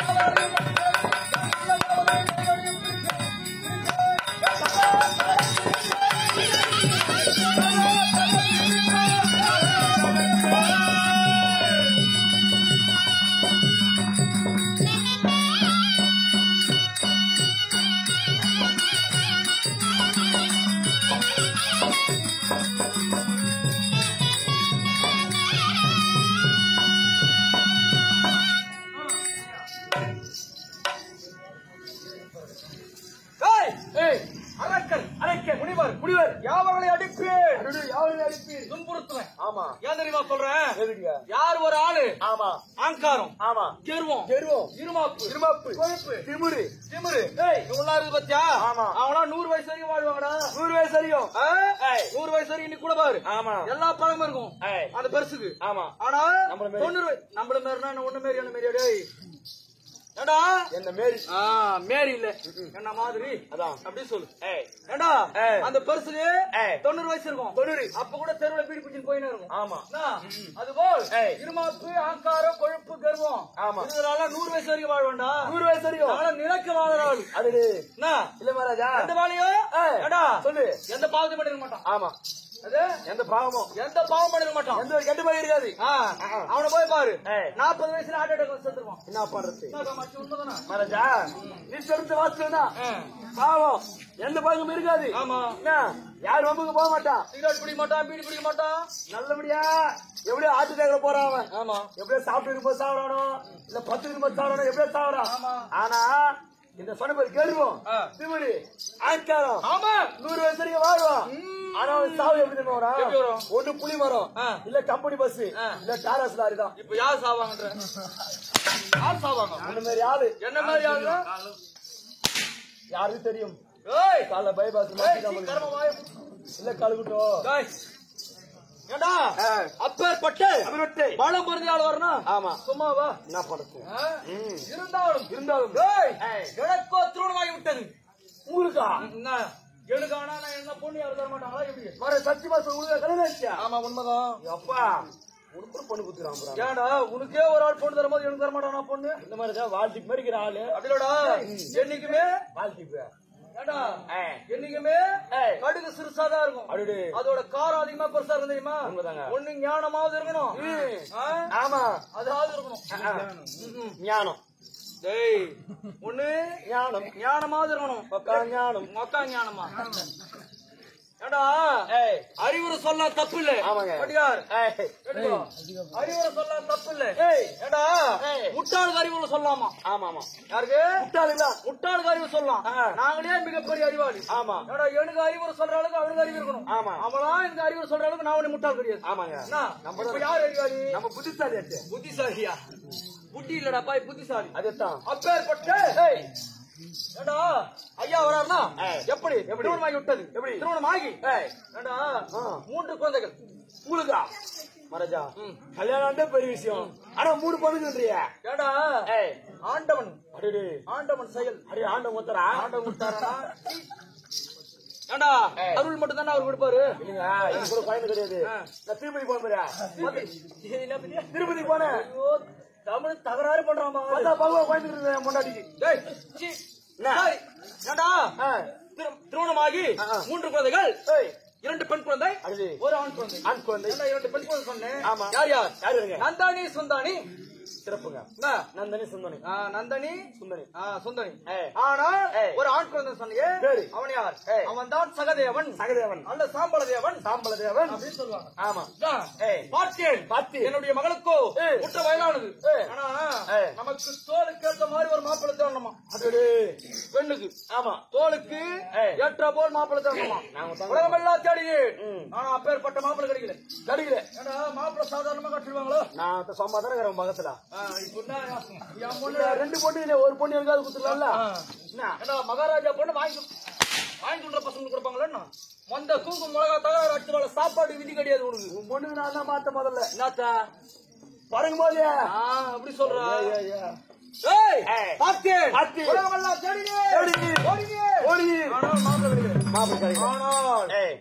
முனிவர் யாவர்களை அடிப்பேன், யாவரை அடிப்பீர், துன்புறுத்துவேன். ஆமா. ஏன் தெரியுமா சொல்றேன்? எதுங்க? யார் ஒரு ஆளு ஆமா, ஆங்காரம், ஆமா, கெர்வம், கெர்வம், இருமாப்பு, இருமாப்பு, கொழுப்பு, திமிரு, திமிரு, இவங்களாம் இருக்கு பத்தியா? ஆமா. அவனா 100 வயசு வரைக்கும் வாழ்வாங்கடா. 100 வயசு வரைக்கும். 100 வயசு வரைக்கும் நீ கூட பாரு. ஆமா, எல்லா பழமும் இருக்கும் ஏய், அந்த பெருசுக்கு. ஆமா. ஆனா நம்மள மாரி. 90 நம்மள மாரினா என்ன ஒண்ணு மாரி என்ன மாரி டேய். ஏண்டா என்ன மேரி? மேரி இல்ல என்ன மாதிரி அதான் அப்படி சொல்லு. ஏய், ஏண்டா ஏய், அந்த பெருசுக்கு ஏய், 90 வயசு இருக்கும். 90. அப்ப கூட தெருவுல பீடி பிடிச்சிட்டு போயினே இருக்கும். ஆமா. அதுபோல் ஏய், இருமாப்பு, ஆங்காரம், கொழுப்பு, கர்வம், ஆமா. இதனால 100 வயசு வரைக்கும் வாழ்வேண்டா. 100 வயசு வரைக்கும். அதனால நிலைக்க வாழறாள். அது என்ன இல்ல மகாராஜா. எந்த வாழையும் ஏண்டா சொல்லு. எந்த பாவத்தையும் பண்ணிருக்க மாட்டான். ஆமா, அது எந்த பாவமும் எந்த பாவம் பண்ணிருக்க மாட்டான். எந்த ஒரு கெட்ட பயம் இருக்காது. அவனை போய் பாரு. ஏய், 40 வயசுல ஹார்ட் அட்டாக் வந்து செத்துருவான். என்ன பண்றது உண்மைதானா? மகாராஜா? நீ தெரிஞ்ச வாசனா பாவம் எந்த பாவமும் இருக்காது. ஆமா. என்ன யார் வம்புக்கு போக மாட்டான். சிகரெட் பிடிக்க மாட்டான், பீடி பிடிக்க மாட்டான். நல்லபடியா எப்படியோ ஆட்டு தேக்கிற போறான் அவன். ஆமா. எப்படியோ சாப்பிட்டு போது சாப்பிடணும், இல்ல 10 நிமிஷம் சாப்பிடணும், எப்படியோ சாப்பிடான். ஆமா. ஆனா இந்த சொன்ன பேர் கெருவோம், திமிரு, ஆங்காரம், ஆமா. 100 வயசு வரைக்கும் வாழ்வான். ஆனா அவன் சாவு எப்படி தெரியுமா எப்படி வரும்? வரும்? ஒண்ணு புலி மரம், இல்ல கம்பெனி பஸ், இல்ல டாரஸ் லாரி தான். இப்ப யார் சாவாங்கன்ற? யார் சாவாங்க? அந்த மாதிரி ஆளு என்ன மாதிரி ஆளு? யாருக்கு தெரியும்? ஏய், கால பைபாஸ் கர்ம வாய. இல்ல கழுகுட்டோ. டேய், ஏண்டா அப்பேற்பட்டு பழம் பொருந்தி ஆள் வரணும். ஆமா, சும்மாவா? என்ன பண்றது? இருந்தாலும் எனக்கோ திருமணமாகி விட்டது. ஊருக்கா என்ன எனக்கானா நான் என்ன பொண்ணு யாரும் தர மாட்டாங்களா? எப்படி வர சச்சி மாசம் உனக்கு கல்யாணம் ஆயிடுச்சா? ஆமா, உண்மைதான். அப்பா உனக்கு பொண்ணு குத்துறான். ஏன்டா உனக்கே ஒரு ஆள் பொண்ணு தரும்போது எனக்கு தர மாட்டானா பொண்ணு? இந்த மாதிரிதான் வாழ்த்துக்கு மறிக்கிற ஆளு அப்படிலடா என்னைக்குமே வாழ்த்துக்கு. ஏண்டா என்னைக்குமே கடுகு சிறுசாதான் இருக்கும். அப்படி அதோட காரம் அதிகமா பெருசா இருக்கும் தெரியுமா? உண்மைதாங்க. ஒண்ணு ஞானமாவது இருக்கணும். ஆமா, அதாவது இருக்கணும் ஞானம். டேய், ஒண்ணு ஞானம் ஞானமாவது இருக்கணும். பக்கா ஞானம். மக்கா ஞானமா? ஏண்டா அறிவுரை சொல்ல தப்பு இல்ல. ஆமாங்க. பட்டியார் அறிவுரை சொல்ல தப்பு இல்ல. ஏண்டா முட்டாளுக்கு அறிவுரை சொல்லலாமா? ஆமா ஆமா. யாருக்கு? முட்டாளுங்களா? முட்டாளுக்கு அறிவு சொல்லலாம். நாங்களே மிகப்பெரிய அறிவாளி. ஆமா. ஏண்டா எனக்கு அறிவுரை சொல்ற அளவுக்கு அவனுக்கு அறிவு இருக்கணும். ஆமா. அவனா எனக்கு அறிவுரை சொல்ற அளவுக்கு நான் உன்னை முட்டாள் கிடையாது. ஆமாங்க. நம்ம யார் அறிவாளி? நம்ம புத்திசாலி. புத்திசாலியா? புத்தி இல்லடா பாய், புத்திசாலி. அதுதான். அப்பேற்பட்ட ஏண்டா ஐயா வராருன்னா எப்படி திருமணமாகி விட்டது? எப்படி திருமணமாகி ஏண்டா 3 குழந்தைகள். உங்களுக்கா மரஜா? கல்யாணம் பெரிய விஷயம். ஆனா 3 பொண்ணுங்கன்றியா? ஏண்டா ஆண்டவன் ஆண்டவன் செயல். அடே ஆண்டவன் ஒருத்தரா? ஆண்டவன் விட்டாரா? ஏண்டா அருள் மட்டும் தானே அவர் கொடுப்பாரு. இல்லங்க, இது கூட குழந்தை கிடையாது. நான் திருப்பதி போறேன். திருப்பதி போனேன். தமிழ் தகராறு பண்றாமா? பகவான் குழந்தை முன்னாடி. ஏண்டா திருமணமாகி 3 குழந்தைகள், 2 பெண் குழந்தை, ஒரு ஆண் குழந்தை. ஆண் குழந்தை. 2 பெண் குழந்தை சொன்னேன். ஆமா. யார் யார்? யாருங்க? நந்தானி சுந்தானி. சிறப்புங்க. நந்தனி சுந்தனி. நந்தனி சுந்தனி. சுந்தனி. ஆனா ஒரு ஆண் குழந்தை சொன்னீங்க. அவன் யார்? அவன் தான் சகதேவன். சகதேவன் அல்ல சாம்பலதேவன். சாம்பலதேவன் அப்படின்னு சொல்லுவாங்க. ஆமா. பார்த்தேன் என்னுடைய மகளுக்கோ முட்ட வயலானது. ஆனா நமக்கு தோலுக்கு ஏற்ற மாதிரி ஒரு மாப்பிள்ளை தேடணுமா? பெண்ணுக்கு. ஆமா, தோலுக்கு ஏற்ற போல் மாப்பிள்ளை தேடணுமா? உலகமெல்லாம் தேடினேன். ஆனா அப்பேற்பட்ட மாப்பிள்ளை கிடைக்கல. ஏன்னா மாப்பிள்ளை சாதாரணமா கட்டிடுவாங்களோ? நான் சும்மா தானே இருக்கிறேன் பக்கத்துல. 2 பொண்ணு ஒரு பொண்ணு எங்காவது குத்துக்கலாம்ல. மகாராஜா பொண்ணு வாங்கி சொல்ற பசங்க கொடுப்பாங்களா? மொந்த தூக்கு மிளகா தகவல் அடிச்சு சாப்பாடு விதி கிடையாது உனக்கு. உன் பொண்ணுக்கு நான் தான் மாத்த முதல்ல. என்னத்தா பாருங்க போது அப்படி சொல்றா?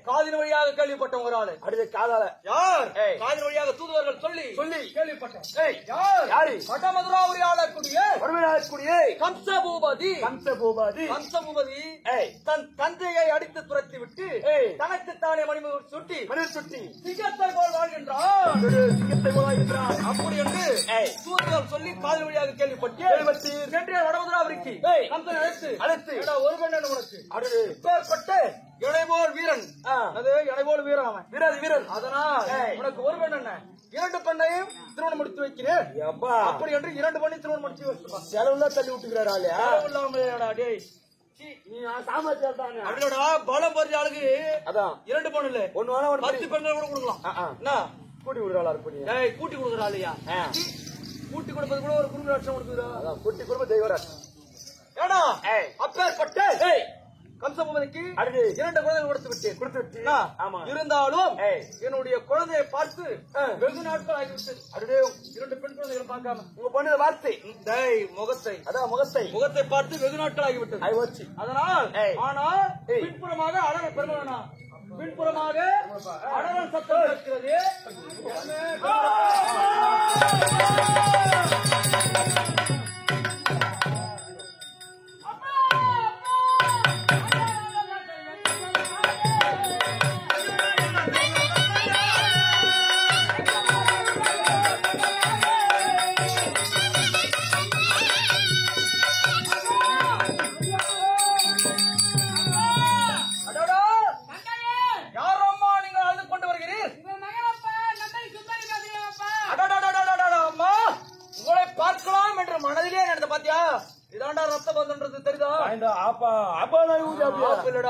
காதின் வழியாக கேள்விப்பட்ட ஒரு ஆளு. அடுத்த காதால யார்? காதின் வழியாக தூதுவர்கள் சொல்லி கேள்விப்பட்டேன். யாரு? வடமதுராபுரி ஆளக்கூடிய கம்சபூபதி. கம்சபூபதி தன் தந்தையை அடித்து துரத்தி விட்டு தனக்கு தானே மணிமுக சுட்டி சிங்கத்தை போல் வாழ்கின்றான். அப்படி என்று தூதுவர்கள் சொல்லி காதின் வழியாக கேள்விப்பட்டு வடமதுராபுரிக்கு கம்சன் அழைத்து ஒரு பெண் உனக்கு பேர்பட்டு இடைபோல் வீரன். அது இடைபோல் வீரன். அவன் வீரன். அதனால் உனக்கு ஒரு பெண் என்ன 2 பெண்ணையும் திருமணம் முடித்து வைக்கிறேன். அப்படி என்று 2 பெண்ணையும் திருமணம் முடிச்சு செலவுல தள்ளி விட்டுக்கிறாரு. நீ சாமர்த்தியம் தானே அப்படியோட பலம் பொறிஞ்ச ஆளுக்கு அதான் 2 பொண்ணு இல்ல 1 வேணா 10 பெண்கள் கூட கொடுக்கலாம் என்ன கூட்டி விடுறாளா இருப்பீங்க ஏய் கூட்டி கொடுக்குற ஆளையா கூட்டி கொடுப்பது கூட ஒரு குடும்ப லட்சம் கொடுக்குறா அதான் கூட்டி குடும்ப தெய்வராஜ் ஏடா அப்பேற்பட்ட கம்சபூபதிக்கு 2 குழந்தைகள் கொடுத்து விட்டேன் ஆமா இருந்தாலும் என்னுடைய குழந்தையை பார்த்து வெகு நாட்கள் ஆகிவிட்டது. அடுத்து 2 பெண் குழந்தைகளை பார்க்காம உங்க பொண்ணு வார்த்தை முகத்தை அதான் முகத்தை பார்த்து வெகு நாட்கள் ஆகிவிட்டது. அதனால் ஆனால் பின்புறமாக அடர் பெருமனா பின்புறமாக அடரன் சத்தம் இருக்கிறது. மனதிலே நடந்த பாத்தியா இதாண்டா ரத்த பந்தன்றது தெரியுதா? ஆப்பா ஆப்பா நான் இல்லடா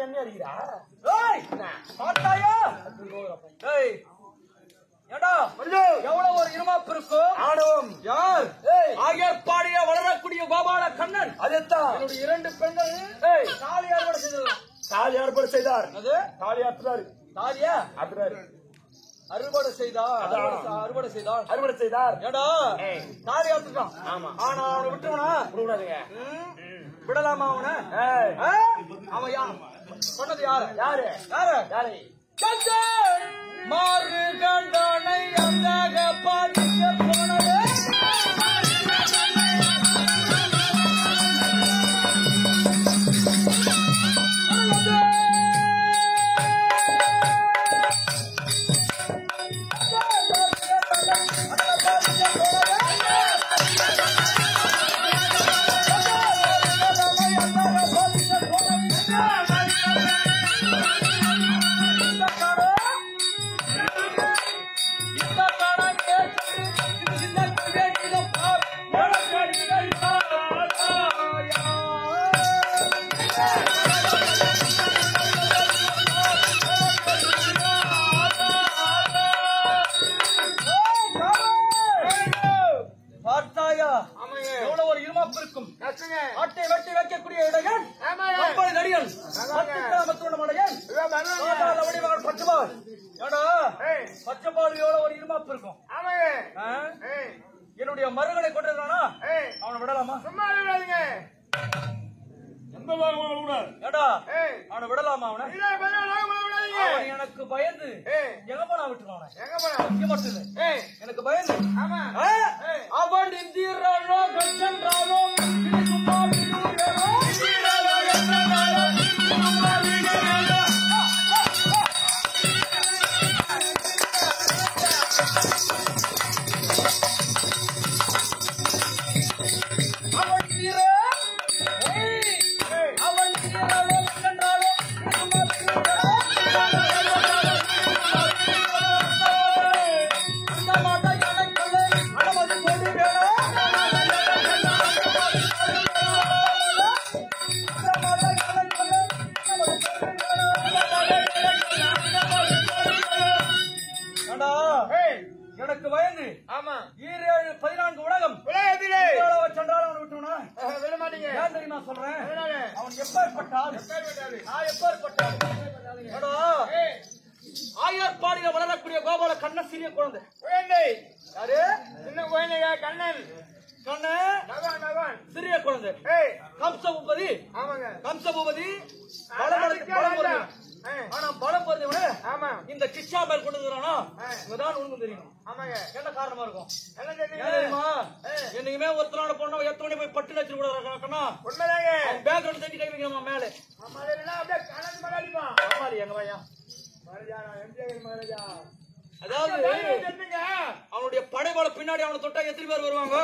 என்ன அடிக்கிறா எவ்வளவு ஒரு இருமாப்பு இருக்கும் ஆணவம் யார் ஆயர்பாடிய வளரக்கூடிய கோபால கண்ணன் அதைத்தான் என்னுடைய 2 பெண்கள் தாலி ஏற்பாடு செய்தார். தாலி ஏற்பாடு செய்தார். அது தாலி ஆற்றுறாரு. தாலியா ஆற்றுறாரு. அறுவடை செய்தார். அறுவடை செய்தார். ஏடா தாலி ஆத்துட்டான். ஆமா. ஆனா அவனை விட்டுவனா விடுவாதுங்க. விடலாமா அவனை? அவன் சொன்னது யாரு? யாரு மாறு கண்டனை அந்த பாடிக்க போனது ஆட்டை வெட்டி வைக்கக்கூடிய இடையன் கம்பளி நடிகன் பச்சைபால் பச்சைபால் எவ்வளவு ஒரு இருமாப்பு இருக்கும். என்னுடைய மருகனை கொண்டிருக்கானா அவனை விடலாமா? சும்மா விடாதீங்க. ஏடா அவனை விடலாமா? அவனை எனக்கு பயந்து எங்க போனா விட்டுருவான். இங்க மட்டும் இல்ல எனக்கு பயந்து அவன் இந்தியரானோ கஞ்சன்றானோ எனக்கு பயந்து 14 உலகம் சென்றாலும் அவனை விட்டுவனா விட மாட்டீங்க. ஏன் தெரியுமா சொல்றேன்? அவன் எப்பேற்பட்டால் ஆயர்பாடியில வளரக்கூடிய கோபால கண்ண சிறிய குழந்தை யாரு? சின்ன குழந்தைங்க கண்ணன் சிறிய குழந்தை கம்சபூபதி. ஆமாங்க. கம்சபூபதி ஆமா. இந்த கிச்சா மேல் கொண்டு வரானா இவதான் உனக்கு தெரியும். ஆமாங்க. என்ன காரணமா இருக்கும்? என்ன தெரியுமா? என்னைக்குமே ஒருத்தரோட பொண்ணை எத்தனை போய் பட்டு வச்சு கூட உண்மைதாங்க. பேக்ரவுண்ட் தட்டி கை வைக்கணுமா மேல? ஆமா, அப்படியே கணக்கு மகாடிப்பான். ஆமாடி எங்க பையன் மகாராஜா, எம்ஜிஆர் மகாராஜா. அதாவது அவனுடைய படைபல பின்னாடி அவனை தொட்டா எத்தனை பேர் வருவாங்க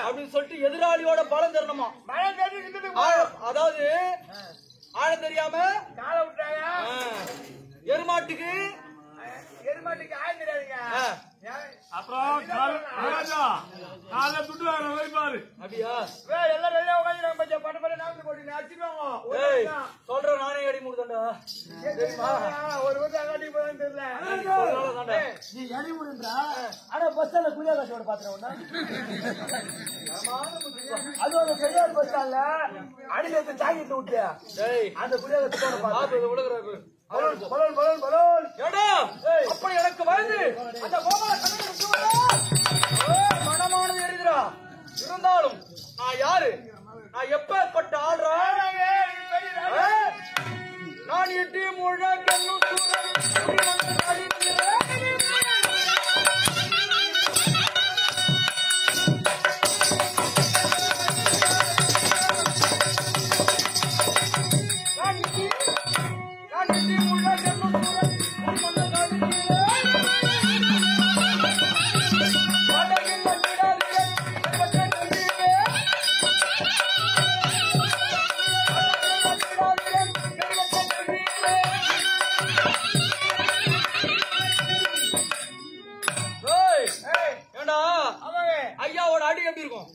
அப்படின்னு சொல்லிட்டு எதிராளியோட பலம் தரணுமா. அதாவது ஆழம் தெரியாம காலை விட்டாயா? எருமாட்டுக்கு ஆழம் தெரியாதுங்க. அப்புறம் காலை துட்டு வாங்க மாதிரி பாரு. அப்படியா? எல்லாரும் வெளியே உட்காந்து பட்ட பட்ட நாமத்து போட்டு அடிச்சுக்கோங்க. சொல்ற நானே அடி முடிதண்டா. ஒரு வருஷம் அடி போதான்னு தெரியல. நீ அடி முடின்றா. ஆனா பஸ் ஸ்டாண்ட்ல குடியா காசோட பாத்துறோம். அது ஒரு பெரியார் பஸ் ஸ்டாண்ட்ல அடியில இருந்து ஜாக்கெட் விட்டியா? அந்த குடியா காசோட விழுகிறாரு. அப்ப எனக்கு வந்து அந்த மனமானது எரிகிறா. இருந்தாலும் நான் யாரு? நான் எப்பேற்பட்ட ஆள்றா? நான் எட்டி முழக்கன்னு ஐயாவோட அடி எப்படி இருக்கும்?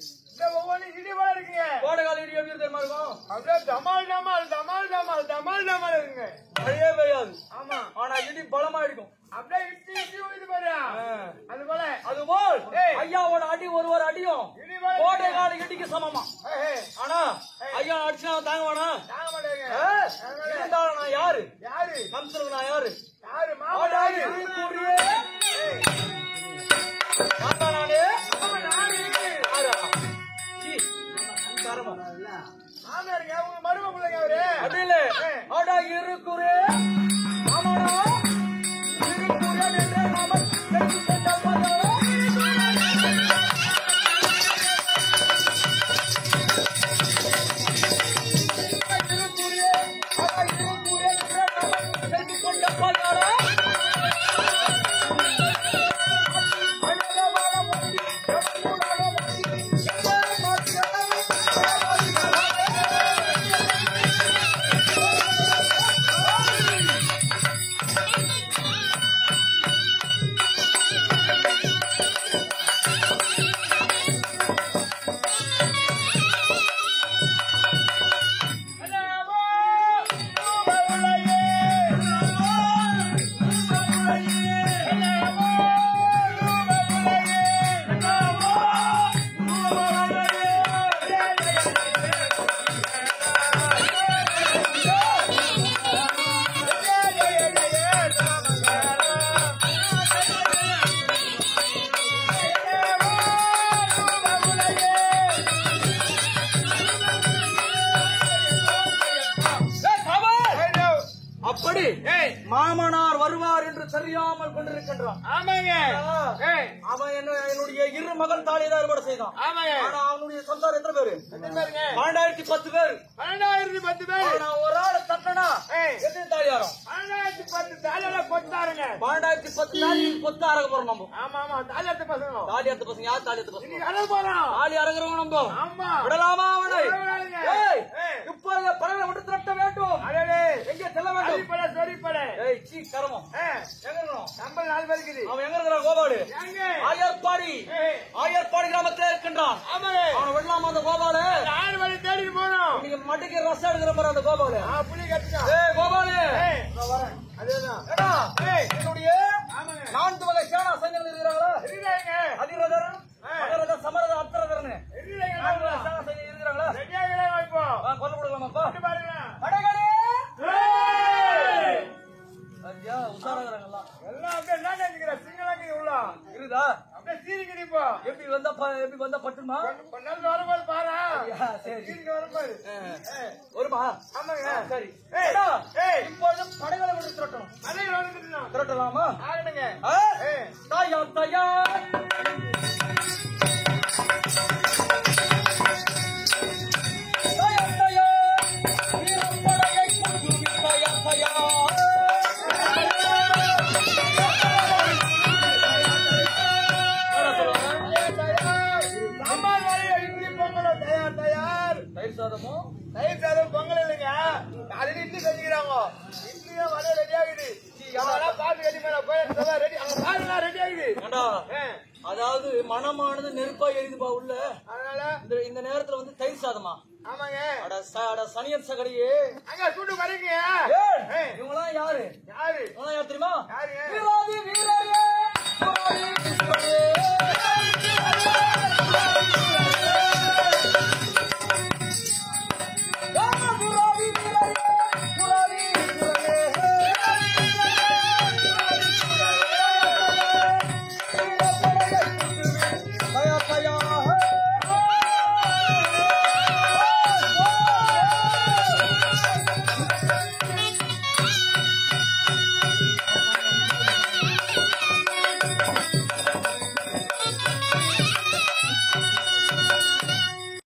ஒவ்வொன்றும் இடிபாடு இருக்குங்க. கோடைகால இடி எப்படி தெரியுமா இருக்கும்? அப்படியே டமால் டமால் டமால் டமால் டமால் டமால் இருக்குங்க. மழையே பெய்யாது. ஆமா. ஆனா இடி பலமா இருக்கும். அப்படியே இட்டி இட்டி இது பாரு. அதுபோல் ஐயாவோட அடி ஒரு அடியும் கோடைகால இடிக்கு சமமா. ஆனா ஐயா அடிச்சா தாங்க வேணா? தாங்க மாட்டேங்க. இருந்தாலும் நான் யாரு? கம்சனுக்கு நான் யாரு? மாவடாடி கூறியே நானே மரும அவரு அப்படி இல்ல. ஆடா இருக்குறே ஆமாடா இருக்குறே என்ற நாம அப்படி மாமனார் வருவார் என்று தெரியாமல் கொண்டிருக்கின்றான். ஆமாங்க. அவன் என்னுடைய இரு மகன் தாலியை ஏற்பாடு செய்தான். ஆமாங்க. ஆனா அவனுடைய சொந்தார் எத்தனை பேரு? 1210 பேர். 1210 பேர். ஒரு ஆள் தட்டனா எத்தனை தாலியாரம்? 1210 தாலியார கொத்தாருங்க. 1210 தாலி கொத்த அரக போறோம் நம்ம. ஆமா ஆமா. தாலியாத்த பசங்க. தாலியாத்த பசங்க யார்? தாலியாத்த பசங்க. நீங்க அட போறோம். தாலி அரகறவங்க நம்ம. ஆமா. விடலாமா அவனை? இப்போ இந்த பறவை விட்டு திரட்ட வேண்டும். அடடே எங்க செல்ல வேண்டும்? அடிப்பட சொரிப்பட. ஏய் சீ கர்மம். எங்க இருக்கணும்? நம்ம 4 பேர் இருக்குது. அவன் எங்க இருக்கறான்? கோபாலு எங்க? ஆயர்பாடி கிராமத்துல இருக்கின்றான். ஆமாங்க. அவன் விடலாமா அந்த கோபாலு? 4 பேர் தேடி போறோம். நீங்க மட்டைக்கு ரசம் எடுக்கிற மாதிரி அந்த கோபாலு. புளி கட்டுங்க. ஏய் கோபாலு நான் வரேன். அதேதான். ஏடா என்னுடைய 4 வகை சேனா சைன்யங்கள் இருக்கிறாங்களா? இருக்காங்க. அதிரதர் மகரத சமரத அப்தரதர்னு இருக்காங்க. 4 வகை சேனா சைன்யம் இருக்கிறாங்களா? ரெடியா இருக்கா இப்போ? கொல்ல விடலாமாப்பா? பாருங்க. படைகளே ஏய்! ஐயா உசாராங்கறாங்களா? எல்லாம் அப்படியே நான் நினைக்கிற சிங்களாங்க உள்ள. இருக்குதா? அப்படியே சீரிக்கிடி போ. எப்படி வந்தா பட்டுமா? பொண்ணால வரும்போது பாரு. சரி சீரிக்கு வரும்போது. வருமா? ஆமாங்க. சரி. ஏய்! இப்பொழுது படைகளை விட்டு திரட்டணும். அதே வந்துட்டோம். திரட்டலாமா? ஆகணுங்க. தயார் தயார் தயிர் சாதம் பொங்கல் இல்லைங்க. அதுக்கு இட்லி செஞ்சுக்கிறாங்க. இட்லியும் வடை ரெடி ஆகுது. பாட்டு கட்டி மேல போய் ரெடி அங்க பாருலாம் ரெடி ஆகுது. அதாவது மனமானது நெருப்பா எரியுதுப்பா உள்ள. அதனால இந்த நேரத்துல வந்து தயிர் சாதமா? ஆமாங்க. சனியன் சகடியே அங்க சூட்டு வரீங்க.